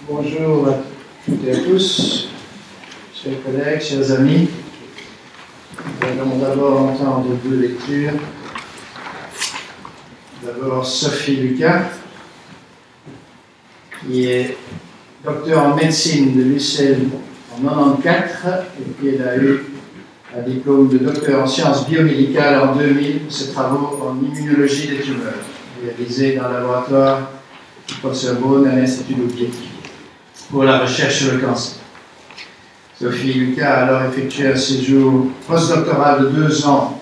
Bonjour à toutes et à tous, chers collègues, chers amis. Nous allons d'abord entendre deux lectures. D'abord Sophie Lucas, qui est docteur en médecine de l'UCL en 1994 et puis elle a eu un diplôme de docteur en sciences biomédicales en 2000 pour ses travaux en immunologie des tumeurs, réalisés dans le laboratoire du professeur Beaune à l'Institut Louvier pour la recherche sur le cancer. Sophie Lucas a alors effectué un séjour postdoctoral de 2 ans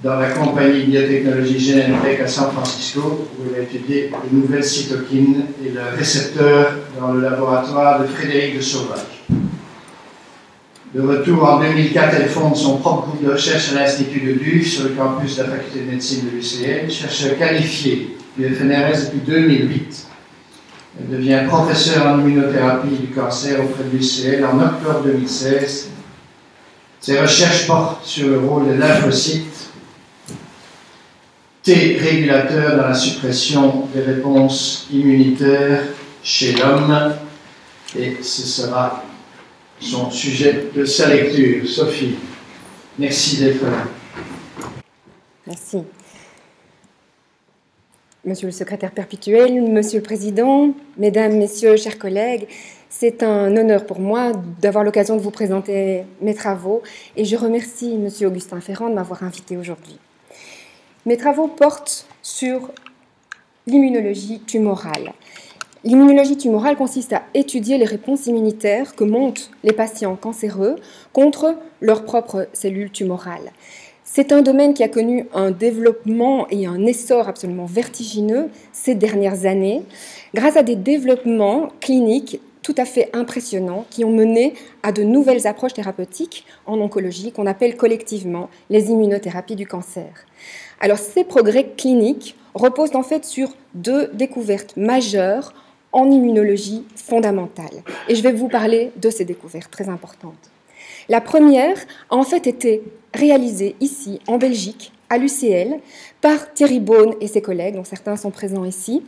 dans la compagnie biotechnologie Genentech à San Francisco, où elle a étudié les nouvelles cytokines et leurs récepteurs dans le laboratoire de Frédéric de Sauvage. De retour en 2004, elle fonde son propre groupe de recherche à l'Institut de Duve sur le campus de la faculté de médecine de l'UCL, chercheur qualifié du FNRS depuis 2008. Elle devient professeure en immunothérapie du cancer auprès de l'UCL en octobre 2016. Ses recherches portent sur le rôle des lymphocytes T régulateurs dans la suppression des réponses immunitaires chez l'homme, et ce sera son sujet de sa lecture. Sophie, merci d'être là. Merci. Monsieur le secrétaire perpétuel, Monsieur le Président, Mesdames, Messieurs, chers collègues, c'est un honneur pour moi d'avoir l'occasion de vous présenter mes travaux et je remercie Monsieur Augustin Ferrand de m'avoir invité aujourd'hui. Mes travaux portent sur l'immunologie tumorale. L'immunologie tumorale consiste à étudier les réponses immunitaires que montrent les patients cancéreux contre leurs propres cellules tumorales. C'est un domaine qui a connu un développement et un essor absolument vertigineux ces dernières années, grâce à des développements cliniques tout à fait impressionnants qui ont mené à de nouvelles approches thérapeutiques en oncologie qu'on appelle collectivement les immunothérapies du cancer. Alors ces progrès cliniques reposent en fait sur 2 découvertes majeures en immunologie fondamentale. Et je vais vous parler de ces découvertes très importantes. La première a en fait été réalisée ici, en Belgique, à l'UCL, par Thierry Beaune et ses collègues, dont certains sont présents ici,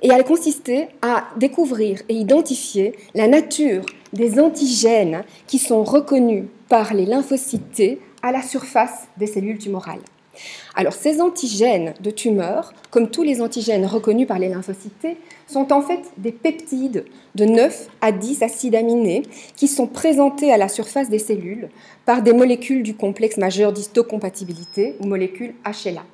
et elle consistait à découvrir et identifier la nature des antigènes qui sont reconnus par les lymphocytes T à la surface des cellules tumorales. Alors, ces antigènes de tumeur, comme tous les antigènes reconnus par les lymphocytes T, sont en fait des peptides de 9 à 10 acides aminés qui sont présentés à la surface des cellules par des molécules du complexe majeur d'histocompatibilité ou molécules HLA.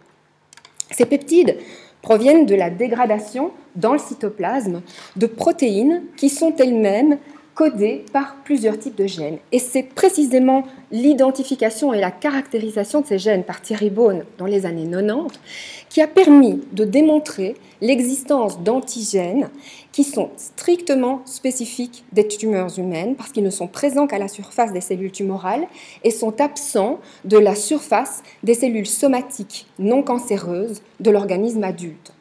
Ces peptides proviennent de la dégradation dans le cytoplasme de protéines qui sont elles-mêmes codées par plusieurs types de gènes. Et c'est précisément l'identification et la caractérisation de ces gènes par Thierry Beaune dans les années 90 qui a permis de démontrer l'existence d'antigènes qui sont strictement spécifiques des tumeurs humaines parce qu'ils ne sont présents qu'à la surface des cellules tumorales et sont absents de la surface des cellules somatiques non cancéreuses de l'organisme adulte.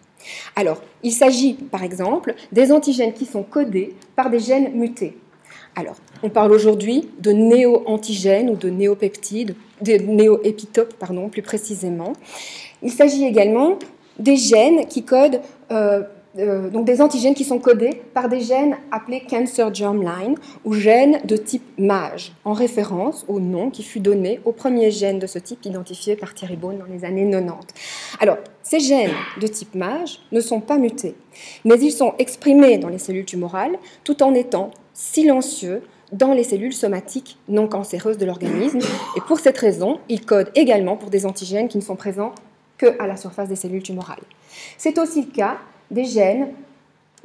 Alors, il s'agit par exemple des antigènes qui sont codés par des gènes mutés. Alors, on parle aujourd'hui de néo-antigènes ou de néopeptides, de néoépitopes, plus précisément. Il s'agit également des gènes qui codent, donc des antigènes qui sont codés par des gènes appelés cancer germline ou gènes de type MAGE, en référence au nom qui fut donné au premier gène de ce type identifié par Thierry Beaune dans les années 90. Alors, ces gènes de type MAGE ne sont pas mutés, mais ils sont exprimés dans les cellules tumorales tout en étant silencieux dans les cellules somatiques non cancéreuses de l'organisme. Et pour cette raison, ils codent également pour des antigènes qui ne sont présents qu'à la surface des cellules tumorales. C'est aussi le cas des gènes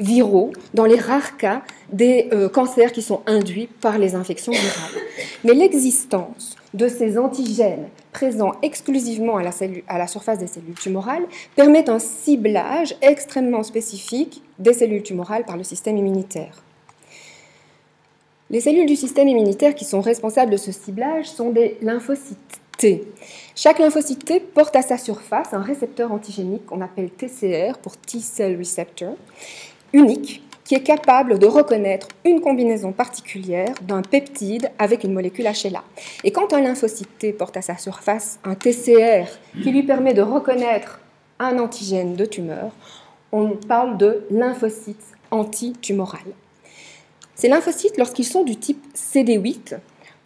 viraux dans les rares cas des cancers qui sont induits par les infections virales. Mais l'existence de ces antigènes présents exclusivement à la surface des cellules tumorales permet un ciblage extrêmement spécifique des cellules tumorales par le système immunitaire. Les cellules du système immunitaire qui sont responsables de ce ciblage sont des lymphocytes T. Chaque lymphocyte T porte à sa surface un récepteur antigénique qu'on appelle TCR pour T-cell receptor, unique, qui est capable de reconnaître une combinaison particulière d'un peptide avec une molécule HLA. Et quand un lymphocyte T porte à sa surface un TCR qui lui permet de reconnaître un antigène de tumeur, on parle de lymphocyte antitumoral. Ces lymphocytes, lorsqu'ils sont du type CD8,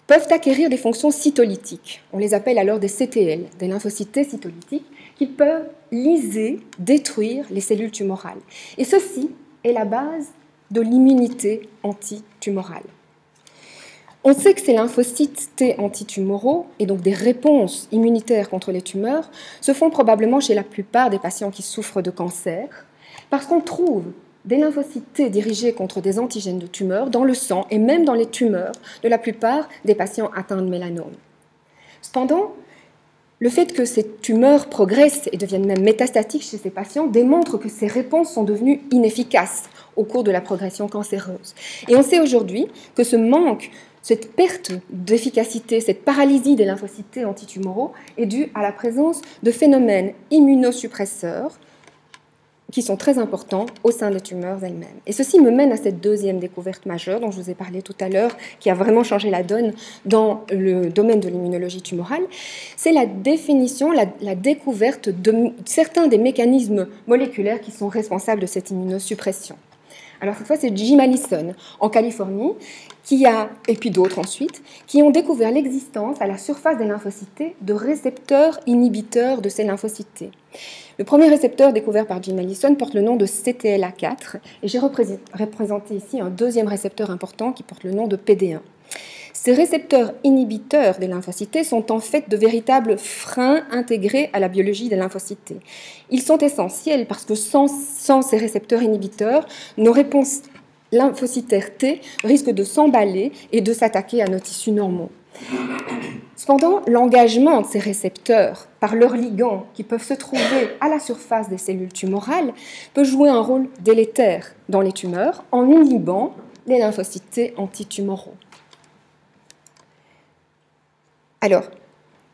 peuvent acquérir des fonctions cytolytiques. On les appelle alors des CTL, des lymphocytes T cytolytiques, qui peuvent lyser, détruire les cellules tumorales. Et ceci est la base de l'immunité antitumorale. On sait que ces lymphocytes T antitumoraux, et donc des réponses immunitaires contre les tumeurs, se font probablement chez la plupart des patients qui souffrent de cancer, parce qu'on trouve des lymphocytes T dirigés contre des antigènes de tumeurs dans le sang et même dans les tumeurs de la plupart des patients atteints de mélanome. Cependant, le fait que ces tumeurs progressent et deviennent même métastatiques chez ces patients démontre que ces réponses sont devenues inefficaces au cours de la progression cancéreuse. Et on sait aujourd'hui que ce manque, cette perte d'efficacité, cette paralysie des lymphocytes T antitumoraux est due à la présence de phénomènes immunosuppresseurs qui sont très importants au sein des tumeurs elles-mêmes. Et ceci me mène à cette deuxième découverte majeure dont je vous ai parlé tout à l'heure, qui a vraiment changé la donne dans le domaine de l'immunologie tumorale. C'est la définition, la découverte de certains des mécanismes moléculaires qui sont responsables de cette immunosuppression. Alors cette fois, c'est Jim Allison, en Californie, et puis d'autres ensuite, qui ont découvert l'existence à la surface des lymphocytes T de récepteurs inhibiteurs de ces lymphocytes T. Le premier récepteur découvert par Jim Allison porte le nom de CTLA4, et j'ai représenté ici un deuxième récepteur important qui porte le nom de PD1. Ces récepteurs inhibiteurs des lymphocytes T sont en fait de véritables freins intégrés à la biologie des lymphocytes T. Ils sont essentiels parce que sans ces récepteurs inhibiteurs, nos réponses lymphocytaires T risquent de s'emballer et de s'attaquer à nos tissus normaux. Cependant, l'engagement de ces récepteurs par leurs ligands qui peuvent se trouver à la surface des cellules tumorales peut jouer un rôle délétère dans les tumeurs en inhibant les lymphocytes T antitumoraux. Alors,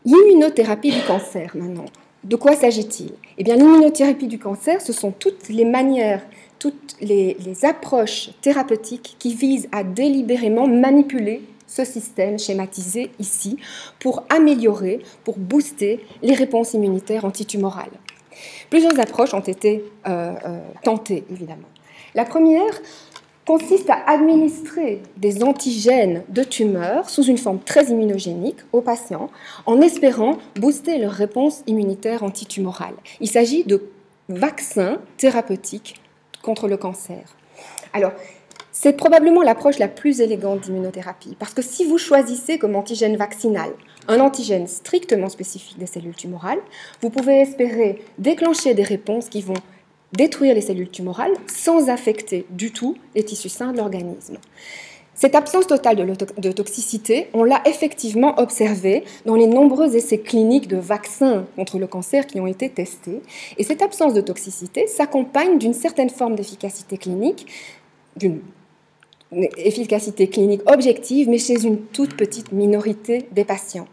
l'immunothérapie du cancer maintenant, de quoi s'agit-il? Eh bien, l'immunothérapie du cancer, ce sont toutes les manières, toutes les approches thérapeutiques qui visent à délibérément manipuler ce système schématisé ici pour améliorer, pour booster les réponses immunitaires antitumorales. Plusieurs approches ont été tentées, évidemment. La première consiste à administrer des antigènes de tumeurs sous une forme très immunogénique aux patients en espérant booster leur réponse immunitaire antitumorale. Il s'agit de vaccins thérapeutiques contre le cancer. Alors, c'est probablement l'approche la plus élégante d'immunothérapie, parce que si vous choisissez comme antigène vaccinal un antigène strictement spécifique des cellules tumorales, vous pouvez espérer déclencher des réponses qui vont détruire les cellules tumorales sans affecter du tout les tissus sains de l'organisme. Cette absence totale de toxicité, on l'a effectivement observée dans les nombreux essais cliniques de vaccins contre le cancer qui ont été testés. Et cette absence de toxicité s'accompagne d'une certaine forme d'efficacité clinique, d'une efficacité clinique objective, mais chez une toute petite minorité des patients.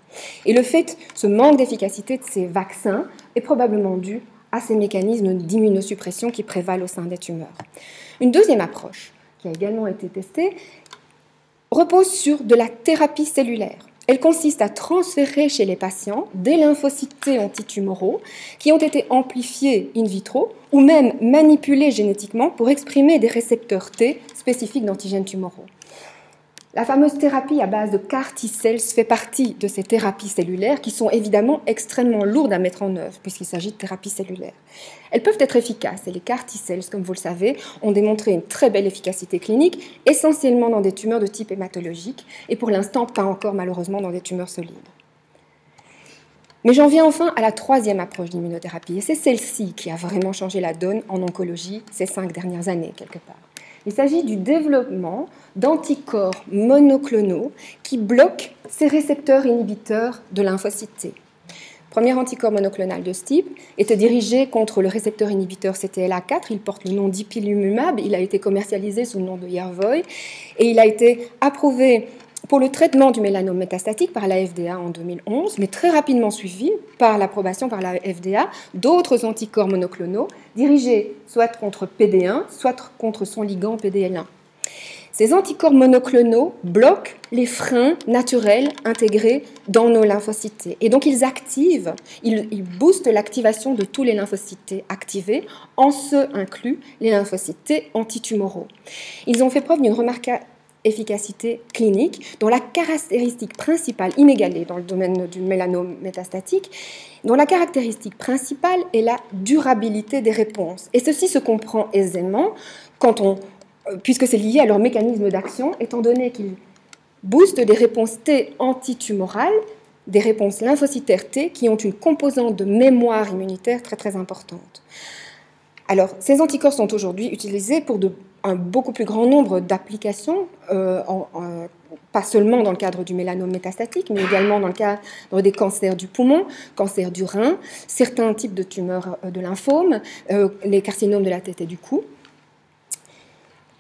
Et le fait, ce manque d'efficacité de ces vaccins est probablement dû à ces mécanismes d'immunosuppression qui prévalent au sein des tumeurs. Une deuxième approche, qui a également été testée, repose sur de la thérapie cellulaire. Elle consiste à transférer chez les patients des lymphocytes T antitumoraux qui ont été amplifiés in vitro ou même manipulés génétiquement pour exprimer des récepteurs T spécifiques d'antigènes tumoraux. La fameuse thérapie à base de CAR T-cells fait partie de ces thérapies cellulaires qui sont évidemment extrêmement lourdes à mettre en œuvre puisqu'il s'agit de thérapies cellulaires. Elles peuvent être efficaces et les CAR T-cells, comme vous le savez, ont démontré une très belle efficacité clinique, essentiellement dans des tumeurs de type hématologique et pour l'instant pas encore malheureusement dans des tumeurs solides. Mais j'en viens enfin à la troisième approche d'immunothérapie et c'est celle-ci qui a vraiment changé la donne en oncologie ces 5 dernières années quelque part. Il s'agit du développement d'anticorps monoclonaux qui bloquent ces récepteurs inhibiteurs de lymphocytes T. Le premier anticorps monoclonal de ce type était dirigé contre le récepteur inhibiteur CTLA4. Il porte le nom d'ipilimumab. Il a été commercialisé sous le nom de Yervoy et il a été approuvé pour le traitement du mélanome métastatique par la FDA en 2011, mais très rapidement suivi par l'approbation par la FDA d'autres anticorps monoclonaux dirigés soit contre PD1, soit contre son ligand PDL1. Ces anticorps monoclonaux bloquent les freins naturels intégrés dans nos lymphocytes T. Et donc ils activent, ils boostent l'activation de tous les lymphocytes T activés, en ce inclus les lymphocytes T antitumoraux. Ils ont fait preuve d'une efficacité clinique, dont la caractéristique principale, inégalée dans le domaine du mélanome métastatique, dont la caractéristique principale est la durabilité des réponses. Et ceci se comprend aisément puisque c'est lié à leur mécanisme d'action, étant donné qu'ils boostent des réponses T antitumorales, des réponses lymphocytaires T qui ont une composante de mémoire immunitaire très très importante. Alors, ces anticorps sont aujourd'hui utilisés pour un beaucoup plus grand nombre d'applications, pas seulement dans le cadre du mélanome métastatique, mais également dans le cadre des cancers du poumon, cancers du rein, certains types de tumeurs de lymphome, les carcinomes de la tête et du cou.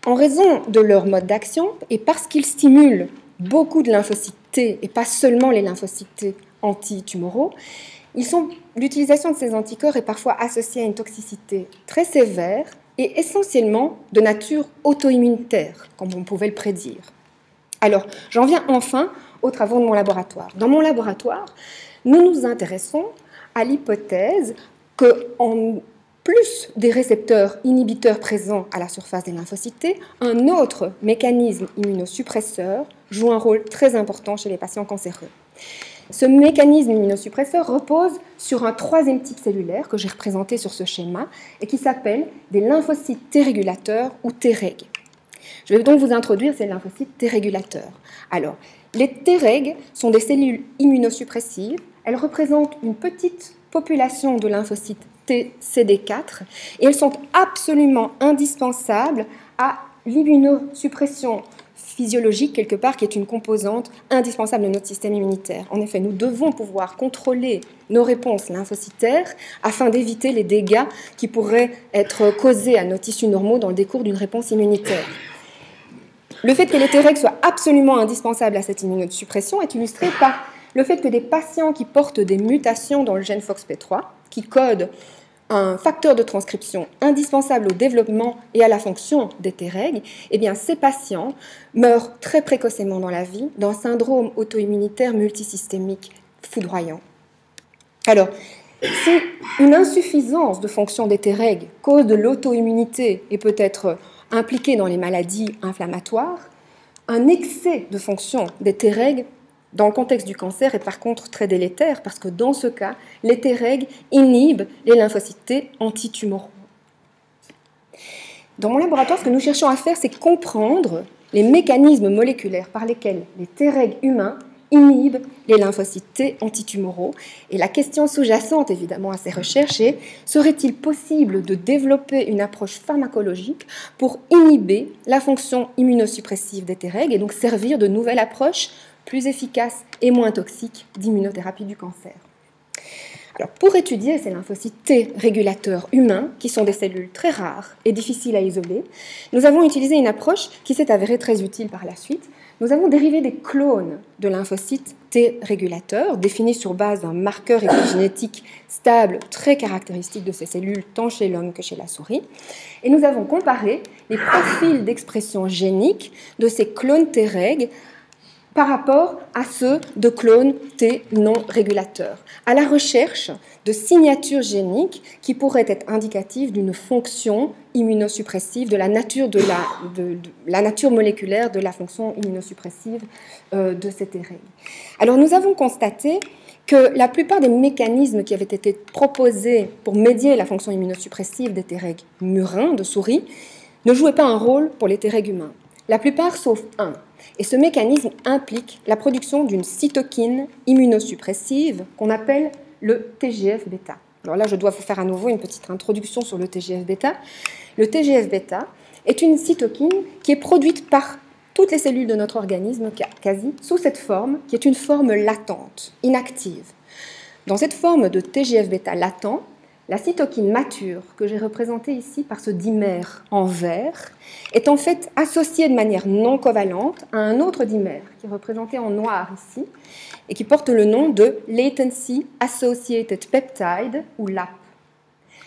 En raison de leur mode d'action, et parce qu'ils stimulent beaucoup de lymphocytes T, et pas seulement les lymphocytes T antitumoraux, l'utilisation de ces anticorps est parfois associée à une toxicité très sévère et essentiellement de nature auto-immunitaire, comme on pouvait le prédire. Alors, j'en viens enfin aux travaux de mon laboratoire. Dans mon laboratoire, nous nous intéressons à l'hypothèse qu'en plus des récepteurs inhibiteurs présents à la surface des lymphocytes T, un autre mécanisme immunosuppresseur joue un rôle très important chez les patients cancéreux. Ce mécanisme immunosuppresseur repose sur un troisième type cellulaire que j'ai représenté sur ce schéma et qui s'appelle des lymphocytes T régulateurs ou Treg. Je vais donc vous introduire ces lymphocytes T régulateurs. Alors, les Treg sont des cellules immunosuppressives. Elles représentent une petite population de lymphocytes T CD4 et elles sont absolument indispensables à l'immunosuppression physiologique, quelque part, qui est une composante indispensable de notre système immunitaire. En effet, nous devons pouvoir contrôler nos réponses lymphocytaires afin d'éviter les dégâts qui pourraient être causés à nos tissus normaux dans le décours d'une réponse immunitaire. Le fait que les Treg soient absolument indispensables à cette immunosuppression est illustré par le fait que des patients qui portent des mutations dans le gène FOXP3, qui codent un facteur de transcription indispensable au développement et à la fonction des Treg, eh bien, ces patients meurent très précocement dans la vie d'un syndrome auto-immunitaire multisystémique foudroyant. Alors, si une insuffisance de fonction des Treg cause de l'auto-immunité et peut être impliquée dans les maladies inflammatoires, un excès de fonction des Treg dans le contexte du cancer est par contre très délétère parce que dans ce cas, les Treg inhibent les lymphocytes T antitumoraux. Dans mon laboratoire, ce que nous cherchons à faire, c'est comprendre les mécanismes moléculaires par lesquels les Treg humains inhibent les lymphocytes T antitumoraux. Et la question sous-jacente, évidemment, à ces recherches est: serait-il possible de développer une approche pharmacologique pour inhiber la fonction immunosuppressive des Treg et donc servir de nouvelle approche plus efficace et moins toxique d'immunothérapie du cancer? Alors, pour étudier ces lymphocytes T régulateurs humains, qui sont des cellules très rares et difficiles à isoler, nous avons utilisé une approche qui s'est avérée très utile par la suite. Nous avons dérivé des clones de lymphocytes T régulateurs, définis sur base d'un marqueur épigénétique stable très caractéristique de ces cellules, tant chez l'homme que chez la souris. Et nous avons comparé les profils d'expression génique de ces clones Treg par rapport à ceux de clones T non régulateurs, à la recherche de signatures géniques qui pourraient être indicatives d'une fonction immunosuppressive, de la nature moléculaire de la fonction immunosuppressive de ces Treg. Alors nous avons constaté que la plupart des mécanismes qui avaient été proposés pour médier la fonction immunosuppressive des Treg murins de souris ne jouaient pas un rôle pour les Treg humains. La plupart sauf un. Et ce mécanisme implique la production d'une cytokine immunosuppressive qu'on appelle le TGF-bêta. Alors là, je dois vous faire à nouveau une petite introduction sur le TGF-bêta. Le TGF-bêta est une cytokine qui est produite par toutes les cellules de notre organisme, quasi, sous cette forme, qui est une forme latente, inactive. Dans cette forme de TGF-bêta latent, la cytokine mature, que j'ai représentée ici par ce dimère en vert, est en fait associée de manière non covalente à un autre dimère, qui est représenté en noir ici, et qui porte le nom de Latency Associated Peptide, ou LAP.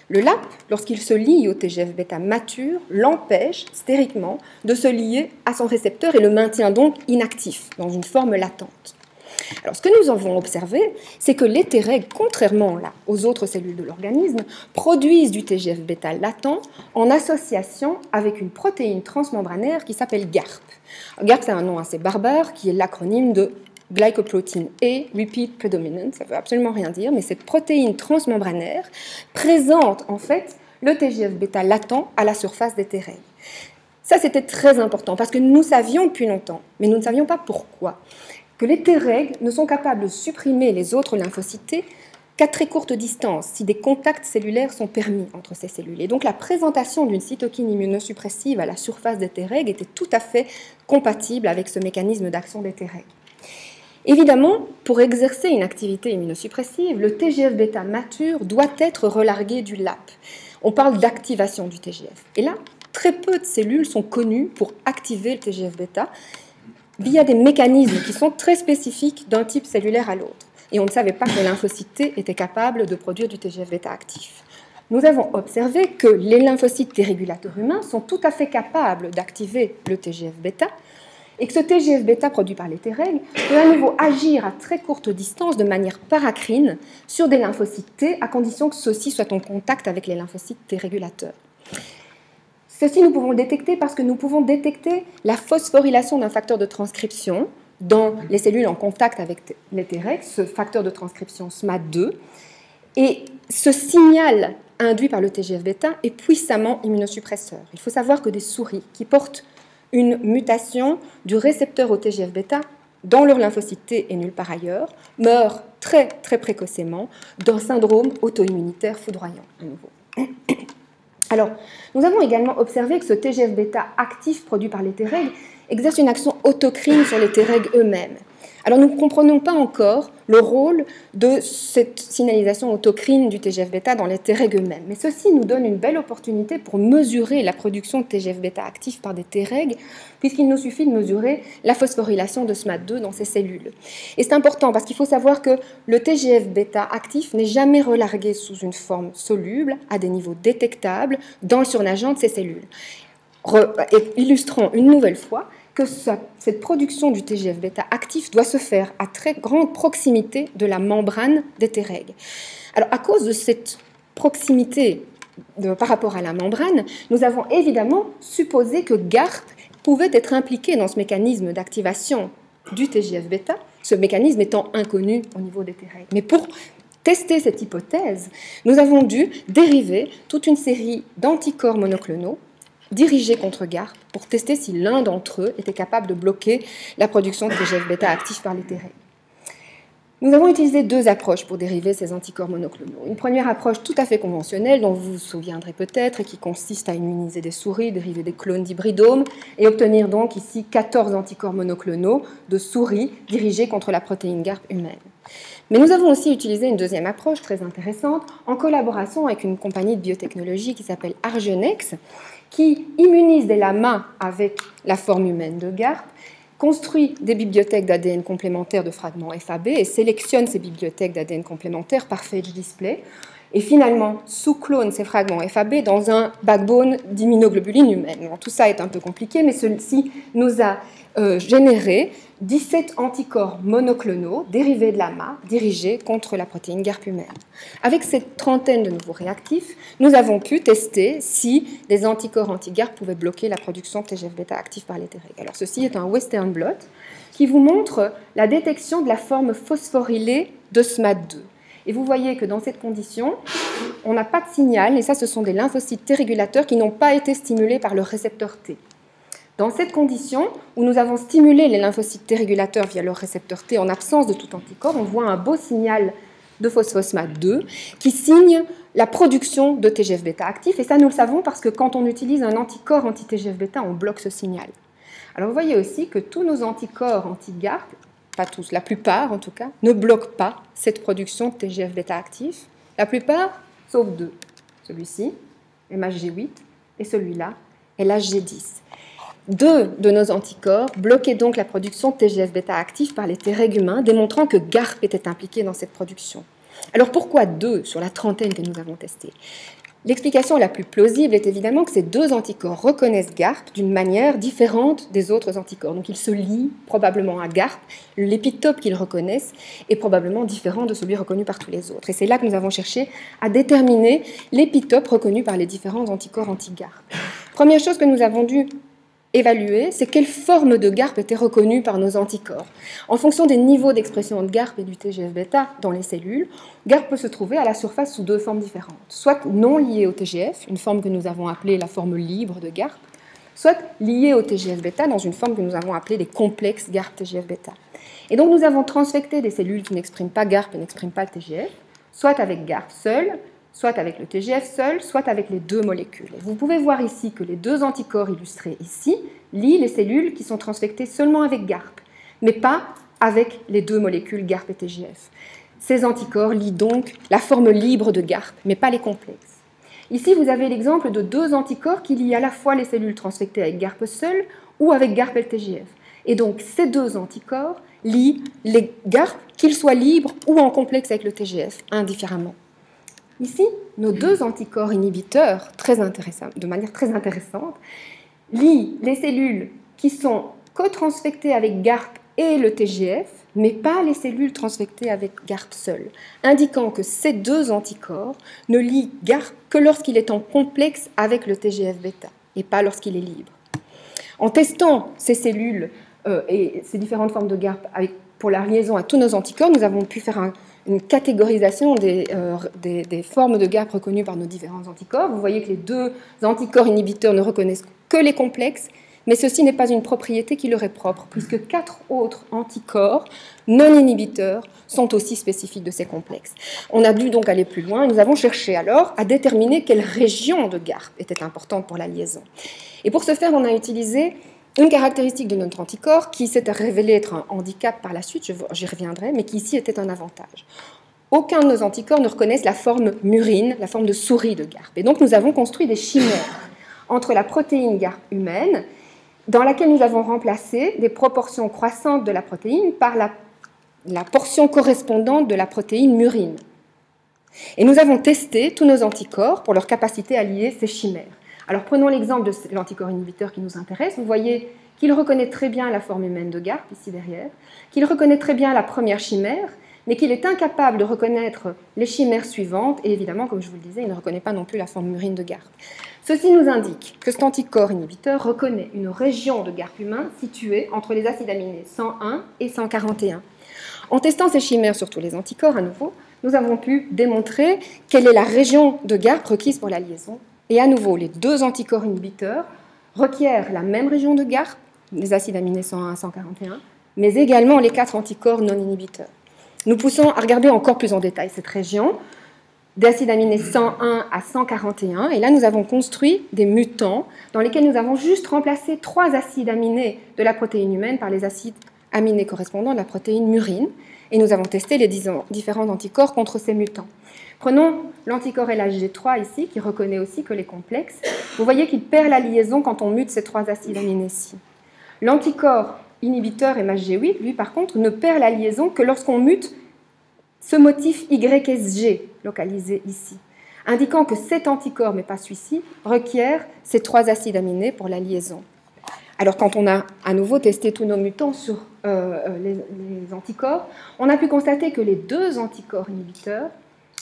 Le LAP, lorsqu'il se lie au TGF-bêta mature, l'empêche stériquement de se lier à son récepteur et le maintient donc inactif, dans une forme latente. Alors, ce que nous avons observé, c'est que les Tregs, contrairement là, aux autres cellules de l'organisme, produisent du TGF-bêta latent en association avec une protéine transmembranaire qui s'appelle GARP. GARP, c'est un nom assez barbare qui est l'acronyme de Glycoprotein A Repeat Predominant. Ça ne veut absolument rien dire, mais cette protéine transmembranaire présente en fait le TGF-bêta latent à la surface des Tregs. Ça, c'était très important parce que nous savions depuis longtemps, mais nous ne savions pas pourquoi, que les Tregs ne sont capables de supprimer les autres lymphocytes qu'à très courte distance, si des contacts cellulaires sont permis entre ces cellules. Et donc la présentation d'une cytokine immunosuppressive à la surface des Tregs était tout à fait compatible avec ce mécanisme d'action des Tregs. Évidemment, pour exercer une activité immunosuppressive, le TGF-bêta mature doit être relargué du LAP. On parle d'activation du TGF. Et là, très peu de cellules sont connues pour activer le TGF-bêta via des mécanismes qui sont très spécifiques d'un type cellulaire à l'autre. Et on ne savait pas que les lymphocytes étaient capables de produire du TGF-bêta actif. Nous avons observé que les lymphocytes T régulateurs humains sont tout à fait capables d'activer le TGF-bêta et que ce TGF-bêta produit par les Tregs peut à nouveau agir à très courte distance de manière paracrine sur des lymphocytes T à condition que ceux-ci soient en contact avec les lymphocytes T régulateurs. Ceci, nous pouvons le détecter parce que nous pouvons détecter la phosphorylation d'un facteur de transcription dans les cellules en contact avec les Tregs, ce facteur de transcription SMAD2. Et ce signal induit par le TGF-bêta est puissamment immunosuppresseur. Il faut savoir que des souris qui portent une mutation du récepteur au TGF-bêta dans leur lymphocyte T et nulle part ailleurs meurent très, très précocement d'un syndrome auto-immunitaire foudroyant à nouveau. Alors, nous avons également observé que ce TGF-bêta actif produit par les Tregs exerce une action autocrine sur les Tregs eux-mêmes. Alors, nous ne comprenons pas encore le rôle de cette signalisation autocrine du TGF-bêta dans les Tregs eux-mêmes. Mais ceci nous donne une belle opportunité pour mesurer la production de TGF-bêta actif par des Tregs, puisqu'il nous suffit de mesurer la phosphorylation de SMAD2 dans ces cellules. Et c'est important parce qu'il faut savoir que le TGF-bêta actif n'est jamais relargué sous une forme soluble à des niveaux détectables dans le surnageant de ces cellules. Illustrons une nouvelle fois que cette production du TGF-bêta actif doit se faire à très grande proximité de la membrane des Tregs. Alors, à cause de cette proximité par rapport à la membrane, nous avons évidemment supposé que GARP pouvait être impliqué dans ce mécanisme d'activation du TGF-bêta, ce mécanisme étant inconnu au niveau des Tregs. Mais pour tester cette hypothèse, nous avons dû dériver toute une série d'anticorps monoclonaux dirigés contre GARP pour tester si l'un d'entre eux était capable de bloquer la production de TGF-bêta actif par les Tregs. Nous avons utilisé deux approches pour dériver ces anticorps monoclonaux. Une première approche tout à fait conventionnelle, dont vous vous souviendrez peut-être, et qui consiste à immuniser des souris, dériver des clones d'hybridomes, et obtenir donc ici 14 anticorps monoclonaux de souris dirigés contre la protéine GARP humaine. Mais nous avons aussi utilisé une deuxième approche très intéressante en collaboration avec une compagnie de biotechnologie qui s'appelle Argenex, qui immunise des lamas avec la forme humaine de GARP, construit des bibliothèques d'ADN complémentaires de fragments FAB et sélectionne ces bibliothèques d'ADN complémentaires par phage display, et finalement sous-clone ces fragments FAB dans un backbone d'immunoglobuline humaine. Bon, tout ça est un peu compliqué, mais ceci nous a généré 17 anticorps monoclonaux dérivés de l'AMA, dirigés contre la protéine GARP humaine. Avec cette trentaine de nouveaux réactifs, nous avons pu tester si des anticorps anti-GARP pouvaient bloquer la production de TGF-bêta actif par les Tregs. Alors ceci est un Western blot qui vous montre la détection de la forme phosphorylée de SMAD2. Et vous voyez que dans cette condition, on n'a pas de signal, et ça, ce sont des lymphocytes T régulateurs qui n'ont pas été stimulés par le récepteur T. Dans cette condition, où nous avons stimulé les lymphocytes T régulateurs via leur récepteur T en absence de tout anticorps, on voit un beau signal de phosphosmate 2 qui signe la production de TGF-bêta actif. Et ça, nous le savons parce que quand on utilise un anticorps anti-TGF-bêta, on bloque ce signal. Alors vous voyez aussi que tous nos anticorps anti-GARP, pas tous, la plupart en tout cas, ne bloquent pas cette production de TGF-bêta actif. La plupart, sauf deux. Celui-ci, MHG8, et celui-là, LHG10. Deux de nos anticorps bloquaient donc la production de TGF-bêta actif par les Tregs humains, démontrant que GARP était impliqué dans cette production. Alors pourquoi deux sur la trentaine que nous avons testée? L'explication la plus plausible est évidemment que ces deux anticorps reconnaissent GARP d'une manière différente des autres anticorps. Donc ils se lient probablement à GARP. L'épitope qu'ils reconnaissent est probablement différent de celui reconnu par tous les autres. Et c'est là que nous avons cherché à déterminer l'épitope reconnu par les différents anticorps anti-GARP. Première chose que nous avons dû évaluer, c'est quelle forme de GARP était reconnue par nos anticorps. En fonction des niveaux d'expression de GARP et du TGF-bêta dans les cellules, GARP peut se trouver à la surface sous deux formes différentes, soit non liée au TGF, une forme que nous avons appelée la forme libre de GARP, soit liée au TGF-bêta dans une forme que nous avons appelée les complexes GARP-TGF-bêta. Et donc nous avons transfecté des cellules qui n'expriment pas GARP et n'expriment pas le TGF, soit avec GARP seul, soit avec le TGF seul, soit avec les deux molécules. Et vous pouvez voir ici que les deux anticorps illustrés ici lient les cellules qui sont transfectées seulement avec GARP, mais pas avec les deux molécules GARP et TGF. Ces anticorps lient donc la forme libre de GARP, mais pas les complexes. Ici, vous avez l'exemple de deux anticorps qui lient à la fois les cellules transfectées avec GARP seul ou avec GARP et le TGF. Et donc, ces deux anticorps lient les GARP, qu'ils soient libres ou en complexe avec le TGF, indifféremment. Ici, nos deux anticorps inhibiteurs, de manière très intéressante, lient les cellules qui sont co-transfectées avec GARP et le TGF, mais pas les cellules transfectées avec GARP seul, indiquant que ces deux anticorps ne lient GARP que lorsqu'il est en complexe avec le TGF-bêta, et pas lorsqu'il est libre. En testant ces cellules et ces différentes formes de GARP pour la liaison à tous nos anticorps, nous avons pu faire une catégorisation des formes de GARP reconnues par nos différents anticorps. Vous voyez que les deux anticorps inhibiteurs ne reconnaissent que les complexes, mais ceci n'est pas une propriété qui leur est propre, puisque 4 autres anticorps non inhibiteurs sont aussi spécifiques de ces complexes. On a dû donc aller plus loin, et nous avons cherché alors à déterminer quelle région de GARP était importante pour la liaison. Et pour ce faire, on a utilisé une caractéristique de notre anticorps qui s'est révélée être un handicap par la suite, j'y reviendrai, mais qui ici était un avantage. Aucun de nos anticorps ne reconnaissent la forme murine, la forme de souris de GARP. Et donc nous avons construit des chimères entre la protéine GARP humaine, dans laquelle nous avons remplacé des proportions croissantes de la protéine par la portion correspondante de la protéine murine. Et nous avons testé tous nos anticorps pour leur capacité à lier ces chimères. Alors prenons l'exemple de l'anticorps inhibiteur qui nous intéresse. Vous voyez qu'il reconnaît très bien la forme humaine de GARP, ici derrière, qu'il reconnaît très bien la première chimère, mais qu'il est incapable de reconnaître les chimères suivantes, et évidemment, comme je vous le disais, il ne reconnaît pas non plus la forme murine de GARP. Ceci nous indique que cet anticorps inhibiteur reconnaît une région de GARP humain située entre les acides aminés 101 et 141. En testant ces chimères sur tous les anticorps, à nouveau, nous avons pu démontrer quelle est la région de GARP requise pour la liaison. Et à nouveau, les deux anticorps inhibiteurs requièrent la même région de GARP, les acides aminés 101 et 141, mais également les 4 anticorps non inhibiteurs. Nous poussons à regarder encore plus en détail cette région, d'acides aminés 101 à 141, et là nous avons construit des mutants dans lesquels nous avons juste remplacé 3 acides aminés de la protéine humaine par les acides aminés correspondants de la protéine murine, et nous avons testé les différents anticorps contre ces mutants. Prenons l'anticorps LHG3 ici, qui reconnaît aussi que les complexes. Vous voyez qu'il perd la liaison quand on mute ces 3 acides aminés-ci. L'anticorps inhibiteur MHG8, lui par contre, ne perd la liaison que lorsqu'on mute ce motif YSG, localisé ici, indiquant que cet anticorps, mais pas celui-ci, requiert ces 3 acides aminés pour la liaison. Alors quand on a à nouveau testé tous nos mutants sur les anticorps, on a pu constater que les 2 anticorps inhibiteurs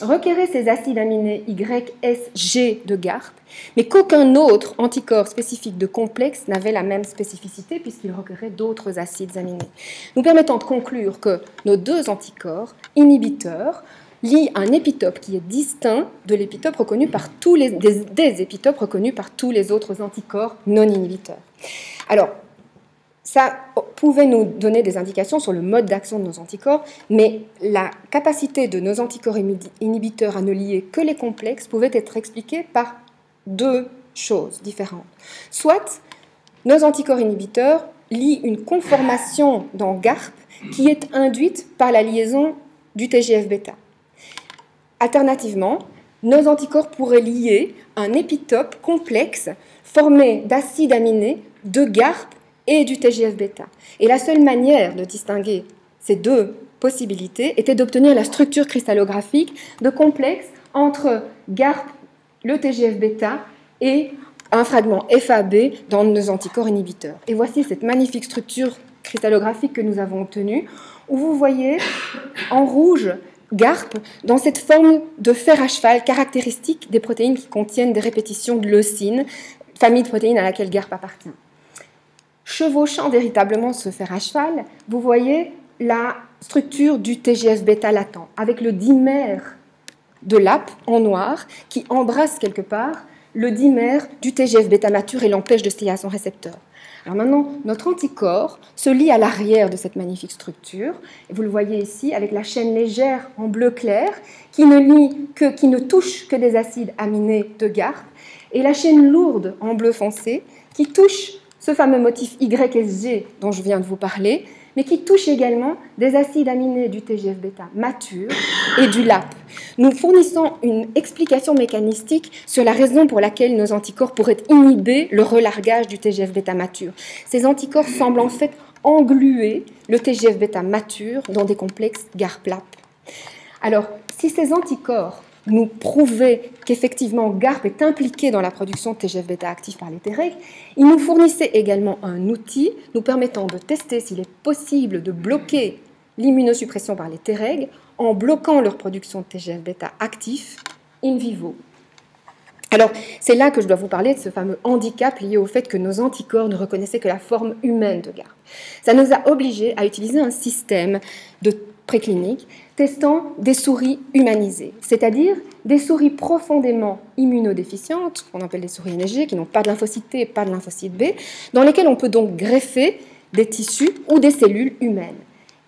requérait ces acides aminés YSG de GARP, mais qu'aucun autre anticorps spécifique de complexe n'avait la même spécificité puisqu'il requérait d'autres acides aminés, nous permettant de conclure que nos 2 anticorps inhibiteurs lient un épitope qui est distinct de l'épitope reconnu par des épitopes reconnus par tous les autres anticorps non inhibiteurs. Alors, ça pouvait nous donner des indications sur le mode d'action de nos anticorps, mais la capacité de nos anticorps inhibiteurs à ne lier que les complexes pouvait être expliquée par 2 choses différentes. Soit nos anticorps inhibiteurs lient une conformation dans GARP qui est induite par la liaison du TGF-bêta. Alternativement, nos anticorps pourraient lier un épitope complexe formé d'acides aminés de GARP et du TGF-bêta. Et la seule manière de distinguer ces 2 possibilités était d'obtenir la structure cristallographique de complexes entre GARP, le TGF-bêta et un fragment FAB dans nos anticorps inhibiteurs. Et voici cette magnifique structure cristallographique que nous avons obtenue, où vous voyez en rouge GARP dans cette forme de fer à cheval caractéristique des protéines qui contiennent des répétitions de leucine, famille de protéines à laquelle GARP appartient. Chevauchant véritablement ce fer à cheval, vous voyez la structure du TGF-bêta latent, avec le dimère de l'AP en noir qui embrasse quelque part le dimère du TGF-bêta mature et l'empêche de se lier à son récepteur. Alors maintenant, notre anticorps se lie à l'arrière de cette magnifique structure. Et vous le voyez ici avec la chaîne légère en bleu clair qui ne touche que des acides aminés de GARP et la chaîne lourde en bleu foncé qui touche ce fameux motif YSG dont je viens de vous parler, mais qui touche également des acides aminés du TGF-bêta mature et du LAP. Nous fournissons une explication mécanistique sur la raison pour laquelle nos anticorps pourraient inhiber le relargage du TGF-bêta mature. Ces anticorps semblent en fait engluer le TGF-bêta mature dans des complexes GARP-LAP. Alors, si ces anticorps nous prouvaient qu'effectivement GARP est impliqué dans la production de TGF-bêta actif par les Treg, ils nous fournissaient également un outil nous permettant de tester s'il est possible de bloquer l'immunosuppression par les Treg en bloquant leur production de TGF-bêta actif in vivo. Alors, c'est là que je dois vous parler de ce fameux handicap lié au fait que nos anticorps ne reconnaissaient que la forme humaine de GARP. Ça nous a obligés à utiliser un système de préclinique testant des souris humanisées, c'est-à-dire des souris profondément immunodéficientes, qu'on appelle des souris NSG, qui n'ont pas de lymphocyte T et pas de lymphocyte B, dans lesquelles on peut donc greffer des tissus ou des cellules humaines.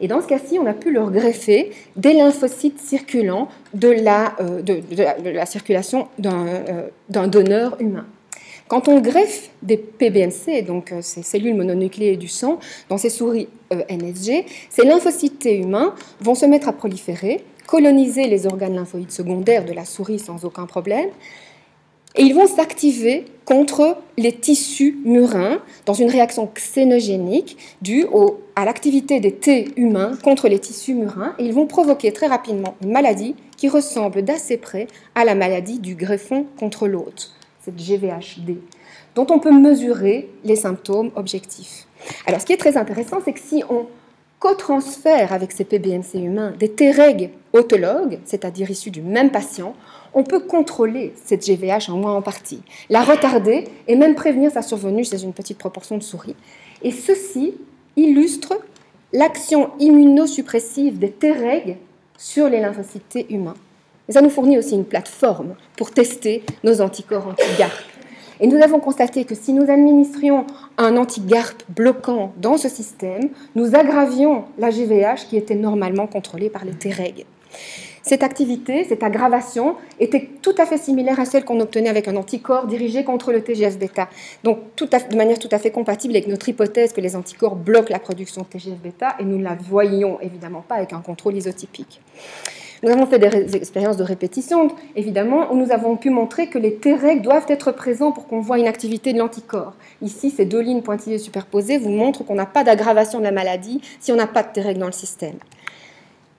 Et dans ce cas-ci, on a pu leur greffer des lymphocytes circulants de la circulation d'un donneur humain. Quand on greffe des PBMC, donc ces cellules mononucléées du sang, dans ces souris NSG, ces lymphocytes T humains vont se mettre à proliférer, coloniser les organes lymphoïdes secondaires de la souris sans aucun problème, et ils vont s'activer contre les tissus murins dans une réaction xénogénique due à l'activité des T humains contre les tissus murins, et ils vont provoquer très rapidement une maladie qui ressemble d'assez près à la maladie du greffon contre l'hôte, cette GVHD, dont on peut mesurer les symptômes objectifs. Alors, ce qui est très intéressant, c'est que si on co-transfère avec ces PBMC humains des Treg autologues, c'est-à-dire issus du même patient, on peut contrôler cette GVH en moins en partie, la retarder et même prévenir sa survenue chez une petite proportion de souris. Et ceci illustre l'action immunosuppressive des Treg sur les lymphocytes T humains. Et ça nous fournit aussi une plateforme pour tester nos anticorps anti-GARP. Et nous avons constaté que si nous administrions un anti-GARP bloquant dans ce système, nous aggravions la GVH qui était normalement contrôlée par les Treg. Cette activité, cette aggravation, était tout à fait similaire à celle qu'on obtenait avec un anticorps dirigé contre le TGF-bêta. Donc, de manière tout à fait compatible avec notre hypothèse que les anticorps bloquent la production de TGF-bêta, et nous ne la voyions évidemment pas avec un contrôle isotypique. Nous avons fait des expériences de répétition, évidemment, où nous avons pu montrer que les Treg doivent être présents pour qu'on voit une activité de l'anticorps. Ici, ces deux lignes pointilleuses superposées vous montrent qu'on n'a pas d'aggravation de la maladie si on n'a pas de Treg dans le système.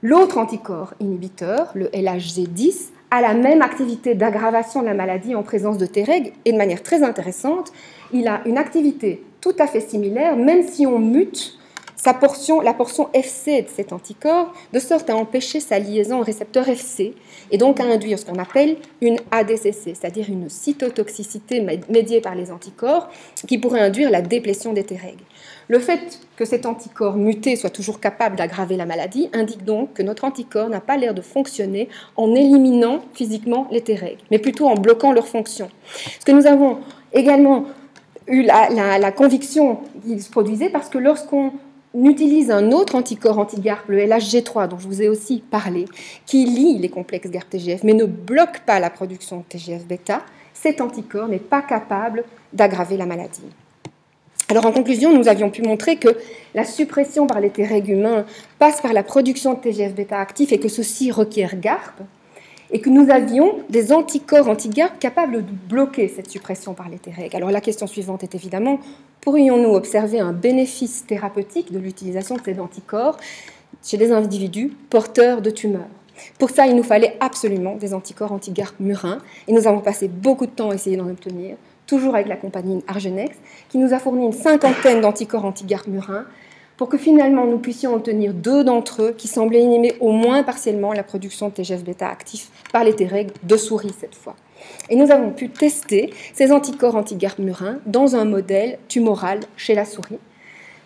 L'autre anticorps inhibiteur, le LHG10, a la même activité d'aggravation de la maladie en présence de Treg, et de manière très intéressante, il a une activité tout à fait similaire, même si on mute la portion FC de cet anticorps, de sorte à empêcher sa liaison au récepteur FC, et donc à induire ce qu'on appelle une ADCC, c'est-à-dire une cytotoxicité médiée par les anticorps, qui pourrait induire la déplétion des Treg. Le fait que cet anticorps muté soit toujours capable d'aggraver la maladie indique donc que notre anticorps n'a pas l'air de fonctionner en éliminant physiquement les Treg, mais plutôt en bloquant leur fonction. Ce que nous avons également eu la conviction qu'il se produisait parce que lorsqu'on utilise un autre anticorps anti-GARP, le LHG3, dont je vous ai aussi parlé, qui lie les complexes GARP-TGF, mais ne bloque pas la production de TGF-bêta, cet anticorps n'est pas capable d'aggraver la maladie. Alors en conclusion, nous avions pu montrer que la suppression par les Treg humains passe par la production de TGF-bêta actif et que ceci requiert GARP, et que nous avions des anticorps anti-GARP capables de bloquer cette suppression par les Treg. Alors la question suivante est évidemment, pourrions-nous observer un bénéfice thérapeutique de l'utilisation de ces anticorps chez des individus porteurs de tumeurs ? Pour ça, il nous fallait absolument des anticorps anti-GARP murins, et nous avons passé beaucoup de temps à essayer d'en obtenir, toujours avec la compagnie Argenex, qui nous a fourni une cinquantaine d'anticorps anti-GARP murins, pour que finalement nous puissions obtenir 2 d'entre eux qui semblaient inhiber au moins partiellement la production de TGF-bêta actif par les Treg de souris cette fois. Et nous avons pu tester ces anticorps anti-GARP murins dans un modèle tumoral chez la souris.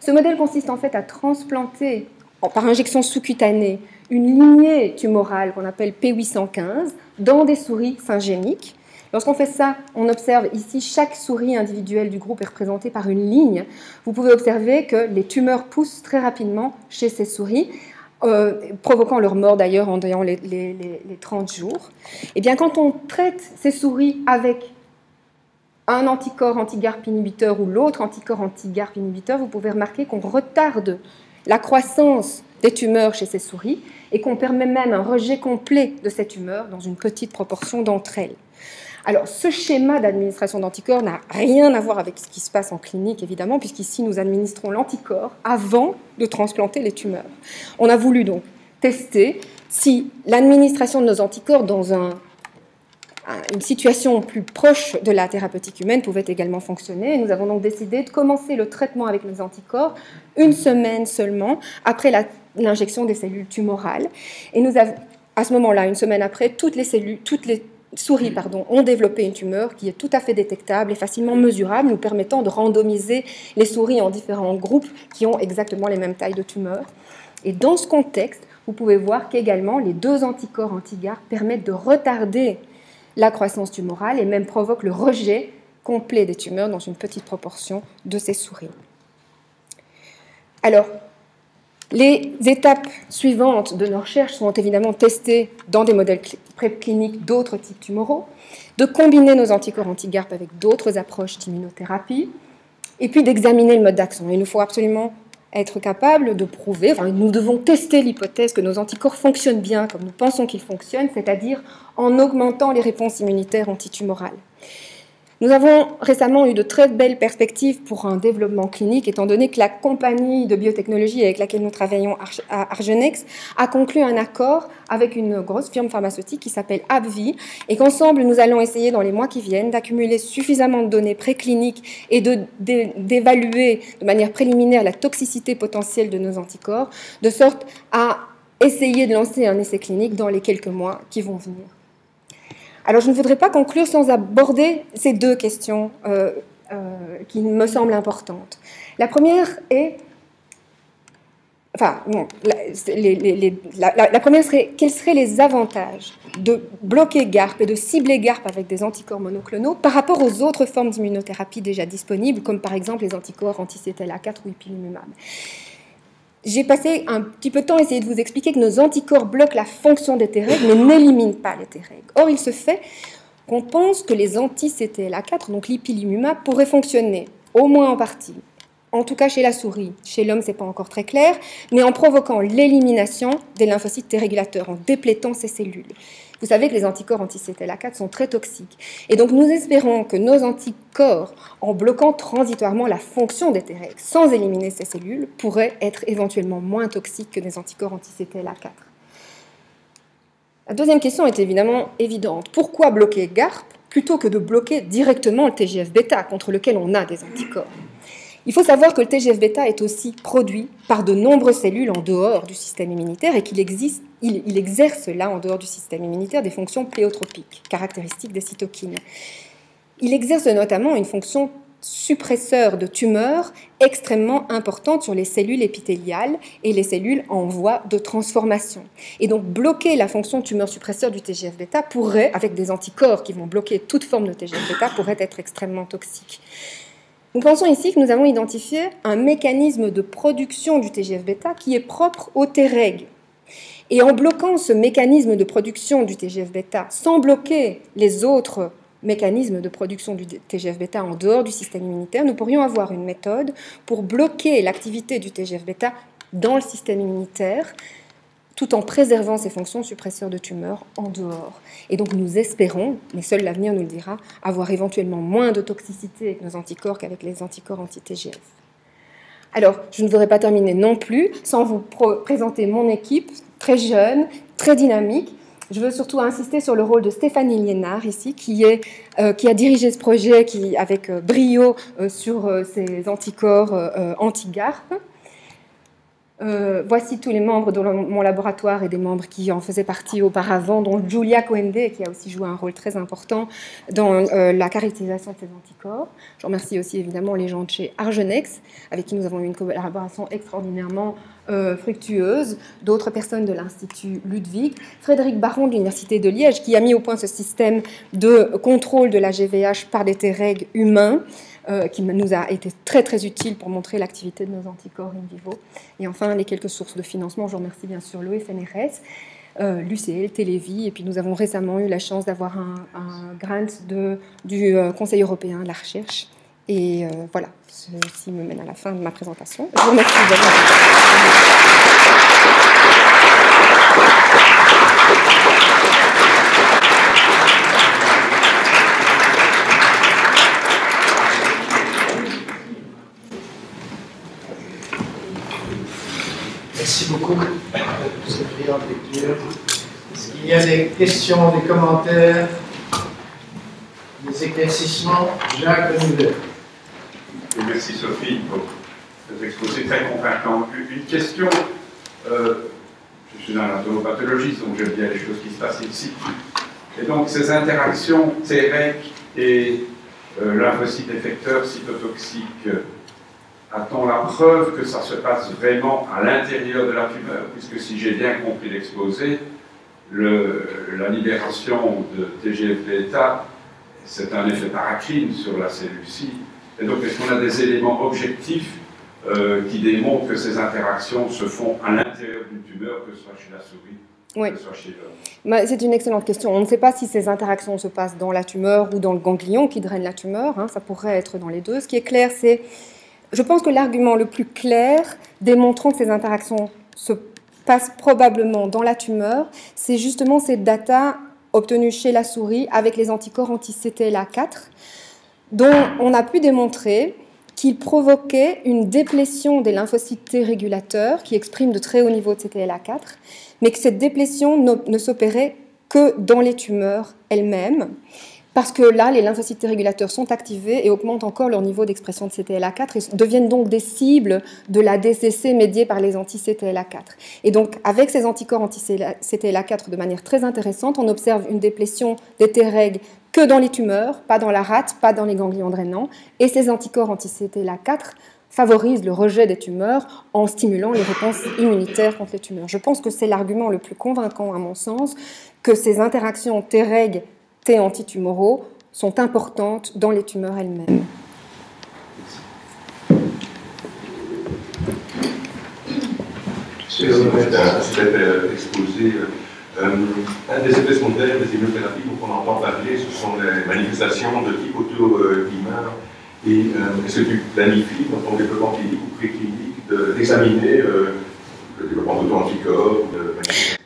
Ce modèle consiste en fait à transplanter par injection sous-cutanée une lignée tumorale qu'on appelle P815 dans des souris syngéniques. Lorsqu'on fait ça, on observe ici chaque souris individuelle du groupe est représentée par une ligne. Vous pouvez observer que les tumeurs poussent très rapidement chez ces souris, provoquant leur mort d'ailleurs en les 30 jours. Et bien, quand on traite ces souris avec un anticorps anti-GARP inhibiteur ou l'autre anticorps anti-GARP inhibiteur, vous pouvez remarquer qu'on retarde la croissance des tumeurs chez ces souris et qu'on permet même un rejet complet de ces tumeurs dans une petite proportion d'entre elles. Alors, ce schéma d'administration d'anticorps n'a rien à voir avec ce qui se passe en clinique, évidemment, puisqu'ici, nous administrons l'anticorps avant de transplanter les tumeurs. On a voulu donc tester si l'administration de nos anticorps dans une situation plus proche de la thérapeutique humaine pouvait également fonctionner. Et nous avons donc décidé de commencer le traitement avec nos anticorps 1 semaine seulement après l'injection des cellules tumorales. Et nous avons, à ce moment-là, 1 semaine après, toutes les souris ont développé une tumeur qui est tout à fait détectable et facilement mesurable, nous permettant de randomiser les souris en différents groupes qui ont exactement les mêmes tailles de tumeurs. Et dans ce contexte, vous pouvez voir qu'également les 2 anticorps anti-GARP permettent de retarder la croissance tumorale et même provoquent le rejet complet des tumeurs dans une petite proportion de ces souris. Alors, les étapes suivantes de nos recherches sont évidemment testées dans des modèles précliniques d'autres types tumoraux, de combiner nos anticorps anti-GARP avec d'autres approches d'immunothérapie, et puis d'examiner le mode d'action. Il nous faut absolument être capable de prouver, nous devons tester l'hypothèse que nos anticorps fonctionnent bien comme nous pensons qu'ils fonctionnent, c'est-à-dire en augmentant les réponses immunitaires antitumorales. Nous avons récemment eu de très belles perspectives pour un développement clinique, étant donné que la compagnie de biotechnologie avec laquelle nous travaillons à Argenex a conclu un accord avec une grosse firme pharmaceutique qui s'appelle AbbVie, et qu'ensemble, nous allons essayer dans les mois qui viennent d'accumuler suffisamment de données précliniques et d'évaluer de manière préliminaire la toxicité potentielle de nos anticorps, de sorte à essayer de lancer un essai clinique dans les quelques mois qui vont venir. Alors, je ne voudrais pas conclure sans aborder ces 2 questions qui me semblent importantes. La première est... la première serait quels seraient les avantages de bloquer GARP et de cibler GARP avec des anticorps monoclonaux par rapport aux autres formes d'immunothérapie déjà disponibles, comme par exemple les anticorps anti-CTLA4 ou ipilimumab. J'ai passé un petit peu de temps à essayer de vous expliquer que nos anticorps bloquent la fonction des Treg, mais n'éliminent pas les Treg. Or, il se fait qu'on pense que les anti-CTLA4, donc l'ipilimumab, pourraient fonctionner, au moins en partie, en tout cas chez la souris. Chez l'homme, ce n'est pas encore très clair, mais en provoquant l'élimination des lymphocytes T régulateurs, en déplétant ces cellules. Vous savez que les anticorps anti-CTLA4 sont très toxiques. Et donc, nous espérons que nos anticorps, en bloquant transitoirement la fonction des Treg, sans éliminer ces cellules, pourraient être éventuellement moins toxiques que des anticorps anti-CTLA4. La deuxième question est évidemment évidente. Pourquoi bloquer GARP plutôt que de bloquer directement le TGF-bêta contre lequel on a des anticorps? Il faut savoir que le TGF-bêta est aussi produit par de nombreuses cellules en dehors du système immunitaire et qu'il exerce là, en dehors du système immunitaire, des fonctions pléiotropiques, caractéristiques des cytokines. Il exerce notamment une fonction suppresseur de tumeurs extrêmement importante sur les cellules épithéliales et les cellules en voie de transformation. Et donc bloquer la fonction tumeur suppresseur du TGF-bêta pourrait, avec des anticorps qui vont bloquer toute forme de TGF-bêta, pourrait être extrêmement toxique. Nous pensons ici que nous avons identifié un mécanisme de production du TGF-bêta qui est propre au Treg. Et en bloquant ce mécanisme de production du TGF-bêta, sans bloquer les autres mécanismes de production du TGF-bêta en dehors du système immunitaire, nous pourrions avoir une méthode pour bloquer l'activité du TGF-bêta dans le système immunitaire, tout en préservant ses fonctions suppresseurs de tumeurs en dehors. Et donc nous espérons, mais seul l'avenir nous le dira, avoir éventuellement moins de toxicité avec nos anticorps qu'avec les anticorps anti-TGF. Alors, je ne voudrais pas terminer non plus sans vous présenter mon équipe, très jeune, très dynamique. Je veux surtout insister sur le rôle de Stéphanie Liénard ici, qui a dirigé ce projet avec brio sur ces anticorps anti-GARP. Voici tous les membres de mon laboratoire et des membres qui en faisaient partie auparavant, dont Julia Coende, qui a aussi joué un rôle très important dans la caractérisation de ces anticorps. Je remercie aussi évidemment les gens de chez Argenex, avec qui nous avons eu une collaboration extraordinairement fructueuse, d'autres personnes de l'Institut Ludwig, Frédéric Baron de l'Université de Liège, qui a mis au point ce système de contrôle de la GVH par des Treg humains, qui nous a été très très utile pour montrer l'activité de nos anticorps in vivo. Et enfin, les quelques sources de financement, je remercie bien sûr l'OFNRS, l'UCL, Télévie, et puis nous avons récemment eu la chance d'avoir un grant du Conseil européen de la recherche. Et voilà, ceci me mène à la fin de ma présentation. Je vous remercie Merci beaucoup pour cette brillante lecture. Est-ce qu'il y a des questions, des commentaires, des éclaircissements? Jacques Renouvel. Merci Sophie pour cet exposé très convaincant. Une question, je suis dans l'anatomopathologie, donc j'aime bien les choses qui se passent ici. Et donc ces interactions Treg et lymphocytes effecteurs cytotoxiques, a-t-on la preuve que ça se passe vraiment à l'intérieur de la tumeur? Puisque si j'ai bien compris l'exposé, la libération de TGF-bêta, c'est un effet paracrine sur la cellule-ci. Et donc, est-ce qu'on a des éléments objectifs qui démontrent que ces interactions se font à l'intérieur d'une tumeur, que ce soit chez la souris, oui. que ce soit chez l'homme? C'est une excellente question. On ne sait pas si ces interactions se passent dans la tumeur ou dans le ganglion qui draine la tumeur. Hein, ça pourrait être dans les deux. Ce qui est clair, c'est... Je pense que l'argument le plus clair démontrant que ces interactions se passent probablement dans la tumeur, c'est justement ces data obtenues chez la souris avec les anticorps anti-CTLA4, dont on a pu démontrer qu'ils provoquaient une déplétion des lymphocytes T régulateurs qui expriment de très hauts niveaux de CTLA4, mais que cette déplétion ne s'opérait que dans les tumeurs elles-mêmes, parce que là, les lymphocytes T régulateurs sont activés et augmentent encore leur niveau d'expression de CTLA4 et deviennent donc des cibles de la DCC médiée par les anti-CTLA4. Et donc, avec ces anticorps anti-CTLA4, de manière très intéressante, on observe une déplétion des Treg que dans les tumeurs, pas dans la rate, pas dans les ganglions drainants, et ces anticorps anti-CTLA4 favorisent le rejet des tumeurs en stimulant les réponses immunitaires contre les tumeurs. Je pense que c'est l'argument le plus convaincant, à mon sens, que ces interactions Treg T antitumoraux sont importantes dans les tumeurs elles-mêmes. C'est exposé. Un des effets secondaires des immunothérapies dont on entend parler, ce sont les manifestations de type auto-immun. Et est-ce que tu planifies dans ton développement clinique ou préclinique d'examiner le développement d'auto-anticorps ou de manifestations?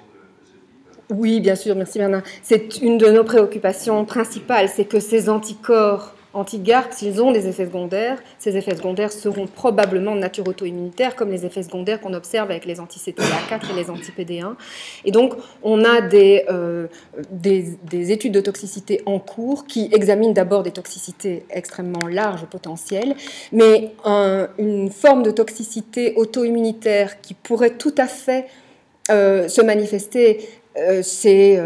Oui, bien sûr, merci Bernard. C'est une de nos préoccupations principales, c'est que ces anticorps anti-GARP, s'ils ont des effets secondaires, ces effets secondaires seront probablement de nature auto-immunitaire, comme les effets secondaires qu'on observe avec les anti-CTLA4 et les anti-PD1. Et donc, on a des études de toxicité en cours qui examinent d'abord des toxicités extrêmement larges potentielles, mais une forme de toxicité auto-immunitaire qui pourrait tout à fait se manifester c'est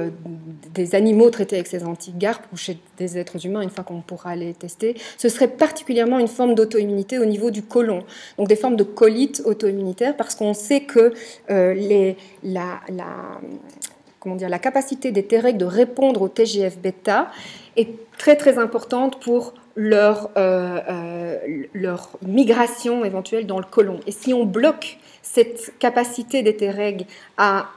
des animaux traités avec ces anti-GARP ou chez des êtres humains, une fois qu'on pourra les tester, ce serait particulièrement une forme d'auto-immunité au niveau du côlon, donc des formes de colite auto-immunitaire, parce qu'on sait que la capacité des Treg de répondre au TGF-bêta est très très importante pour leur migration éventuelle dans le côlon. Et si on bloque cette capacité des Treg à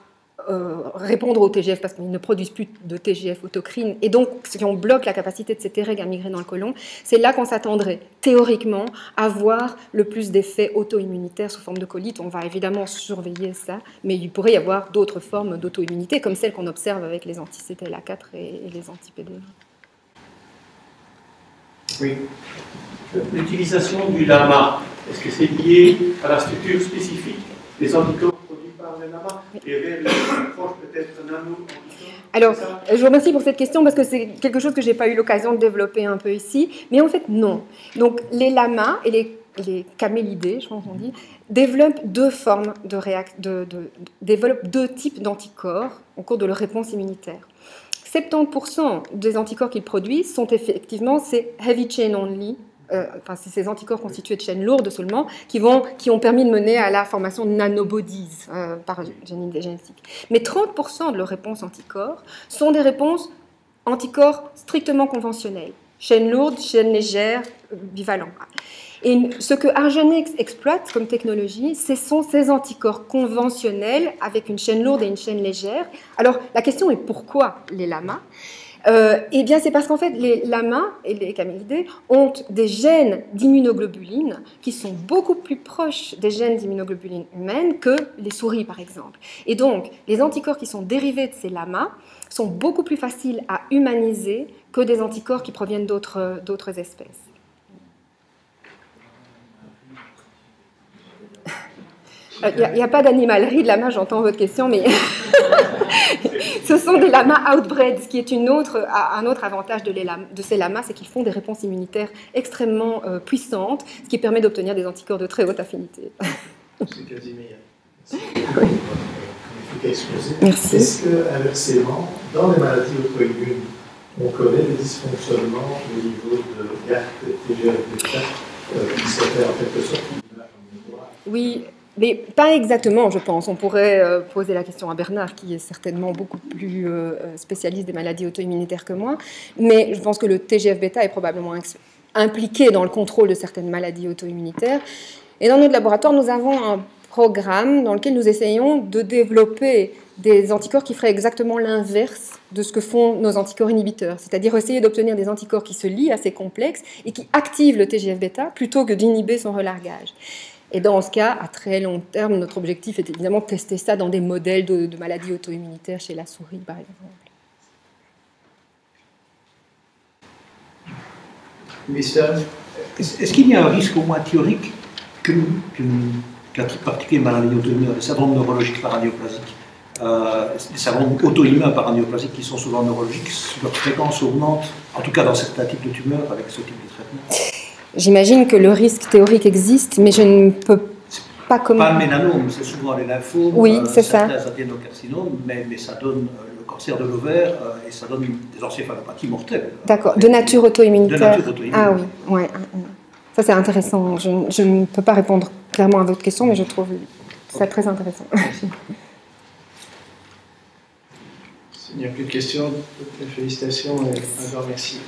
répondre au TGF parce qu'ils ne produisent plus de TGF autocrine, et donc si on bloque la capacité de ces Treg à migrer dans le côlon, c'est là qu'on s'attendrait théoriquement à voir le plus d'effets auto-immunitaires sous forme de colite. On va évidemment surveiller ça, mais il pourrait y avoir d'autres formes d'auto-immunité comme celles qu'on observe avec les anti-CTLA4 et les anti-PD1. Oui. L'utilisation du LAMA, est-ce que c'est lié à la structure spécifique des anticorps produits par les lamas et vers les proches peut-être nano. Alors, je vous remercie pour cette question parce que c'est quelque chose que je n'ai pas eu l'occasion de développer un peu ici. Mais en fait, non. Donc, les lamas et les camélidés, je pense qu'on dit, développent deux formes développent deux types d'anticorps au cours de leur réponse immunitaire. 70% des anticorps qu'ils produisent sont effectivement ces heavy chain only, c'est ces anticorps constitués de chaînes lourdes seulement, qui ont permis de mener à la formation de nanobodies par génétique. Mais 30% de leurs réponses anticorps sont des réponses anticorps strictement conventionnelles. Chaînes lourdes, chaînes légères, bivalents. Et ce que Argenx exploite comme technologie, ce sont ces anticorps conventionnels avec une chaîne lourde et une chaîne légère. Alors, la question est pourquoi les lamas ? Eh bien, c'est parce qu'en fait, les lamas et les camélidés ont des gènes d'immunoglobulines qui sont beaucoup plus proches des gènes d'immunoglobulines humaines que les souris, par exemple. Et donc, les anticorps qui sont dérivés de ces lamas sont beaucoup plus faciles à humaniser que des anticorps qui proviennent d'autres espèces. Il n'y a pas d'animalerie de lamas, j'entends votre question, mais ce sont des lamas outbred, ce qui est un autre avantage de ces lamas, c'est qu'ils font des réponses immunitaires extrêmement puissantes, ce qui permet d'obtenir des anticorps de très haute affinité. C'est Casimir. Merci. Est-ce que, inversement, dans les maladies auto-immunes, on connaît des dysfonctionnements au niveau de GART et TGF-bêta qui seraient en quelque sorte une image en miroir? Oui. Mais pas exactement, je pense. On pourrait poser la question à Bernard, qui est certainement beaucoup plus spécialiste des maladies auto-immunitaires que moi. Mais je pense que le TGF-bêta est probablement impliqué dans le contrôle de certaines maladies auto-immunitaires. Et dans notre laboratoire, nous avons un programme dans lequel nous essayons de développer des anticorps qui feraient exactement l'inverse de ce que font nos anticorps inhibiteurs. C'est-à-dire essayer d'obtenir des anticorps qui se lient à ces complexes et qui activent le TGF-bêta plutôt que d'inhiber son relargage. Et dans ce cas, à très long terme, notre objectif est évidemment de tester ça dans des modèles de maladies auto-immunitaires chez la souris, par exemple. Est-ce qu'il y a un risque au moins théorique qu'un type particulier de maladie auto-immune, les syndromes neurologiques paranéoplasiques, les syndromes auto-immuns paranéoplasiques qui sont souvent neurologiques, leur fréquence augmente, en tout cas dans certains types de tumeurs avec ce type de traitement? J'imagine que le risque théorique existe, mais je ne peux pas commenter. Pas le mélanome, c'est souvent les lymphomes, oui, c'est certains ça. adénocarcinomes, mais ça donne le cancer de l'ovaire et ça donne des encéphalopathies mortelles. D'accord, de nature auto-immunitaire. De nature auto-immunitaire. Ah oui, ouais. Ça c'est intéressant. Je ne peux pas répondre clairement à votre question, mais je trouve ça très intéressant. S'il n'y a plus de questions, félicitations et un grand merci.